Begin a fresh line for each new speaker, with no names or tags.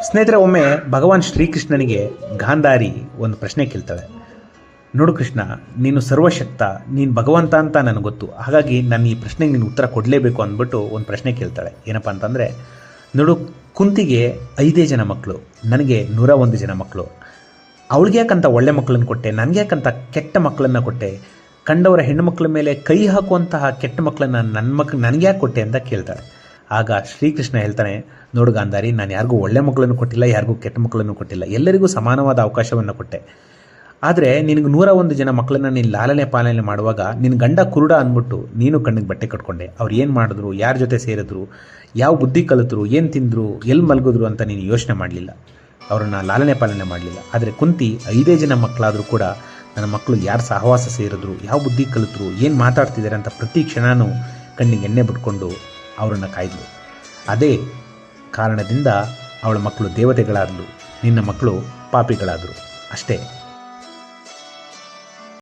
ಸ್ನೇಹಿತರೆ, ಒಮ್ಮೆ ಭಗವಾನ್ ಶ್ರೀಕೃಷ್ಣನಿಗೆ ಗಾಂಧಾರಿ ಒಂದು ಪ್ರಶ್ನೆ ಕೇಳ್ತಾಳೆ. ನೋಡು ಕೃಷ್ಣ, ನೀನು ಸರ್ವಶಕ್ತ, ನೀನು ಭಗವಂತ ಅಂತ ನನಗೆ ಗೊತ್ತು, ಹಾಗಾಗಿ ನಾನು ಈ ಪ್ರಶ್ನೆಗೆ ನೀನು ಉತ್ತರ ಕೊಡಲೇಬೇಕು ಅಂದ್ಬಿಟ್ಟು ಒಂದು ಪ್ರಶ್ನೆ ಕೇಳ್ತಾಳೆ. ಏನಪ್ಪ ಅಂತಂದರೆ, ನೋಡು, ಕುಂತಿಗೆ 5 ಜನ ಮಕ್ಕಳು, ನನಗೆ 101 ಜನ ಮಕ್ಕಳು. ಅವಳಿಗೆ ಯಾಕಂತ ಒಳ್ಳೆ ಮಕ್ಕಳನ್ನು ಕೊಟ್ಟೆ, ನನಗೆ ಯಾಕಂತ ಕೆಟ್ಟ ಮಕ್ಕಳನ್ನು ಕೊಟ್ಟೆ, ಕಂಡವರ ಹೆಣ್ಣುಮಕ್ಕಳ ಮೇಲೆ ಕೈ ಹಾಕುವಂತಹ ಕೆಟ್ಟ ಮಕ್ಕಳನ್ನು ನನಗೆ ಯಾಕೆ ಕೊಟ್ಟೆ ಅಂತ ಕೇಳ್ತಾಳೆ. ಆಗ ಶ್ರೀಕೃಷ್ಣ ಹೇಳ್ತಾನೆ, ನೋಡು ಗಾಂಧಾರಿ, ನಾನು ಯಾರಿಗೂ ಒಳ್ಳೆ ಮಕ್ಕಳನ್ನು ಕೊಟ್ಟಿಲ್ಲ, ಯಾರಿಗೂ ಕೆಟ್ಟ ಮಕ್ಕಳನ್ನು ಕೊಟ್ಟಿಲ್ಲ, ಎಲ್ಲರಿಗೂ ಸಮಾನವಾದ ಅವಕಾಶವನ್ನು ಕೊಟ್ಟೆ. ಆದರೆ ನಿನಗೆ 101 ಜನ ಮಕ್ಕಳನ್ನು ನೀನು ಲಾಲನೆ ಪಾಲನೆ ಮಾಡುವಾಗ ನಿನ್ನ ಗಂಡ ಕುರುಡ ಅಂದ್ಬಿಟ್ಟು ನೀನು ಕಣ್ಣಿಗೆ ಬಟ್ಟೆ ಕಟ್ಕೊಂಡೆ. ಅವ್ರು ಏನು ಮಾಡಿದ್ರು, ಯಾರ ಜೊತೆ ಸೇರಿದ್ರು, ಯಾವ ಬುದ್ಧಿ ಕಲಿತರು, ಏನು ತಿಂದರು, ಎಲ್ಲಿ ಮಲಗಿದ್ರು ಅಂತ ನೀನು ಯೋಚನೆ ಮಾಡಲಿಲ್ಲ, ಅವ್ರನ್ನ ಲಾಲನೆ ಪಾಲನೆ ಮಾಡಲಿಲ್ಲ. ಆದರೆ ಕುಂತಿ 5 ಜನ ಮಕ್ಕಳಾದರೂ ಕೂಡ ನನ್ನ ಮಕ್ಕಳು ಯಾರು ಸಹವಾಸ ಸೇರಿದ್ರು, ಯಾವ ಬುದ್ಧಿ ಕಲಿತರು, ಏನು ಮಾತಾಡ್ತಿದ್ದಾರೆ ಅಂತ ಪ್ರತಿ ಕ್ಷಣವೂ ಕಣ್ಣಿಗೆ ಎಣ್ಣೆ ಬಿಟ್ಕೊಂಡು ಅವರನ್ನು ಕಾಯ್ದು. ಅದೇ ಕಾರಣದಿಂದ ಅವಳ ಮಕ್ಕಳು ದೇವತೆಗಳಾದಳು, ನಿನ್ನ ಮಕ್ಕಳು ಪಾಪಿಗಳಾದರು ಅಷ್ಟೇ.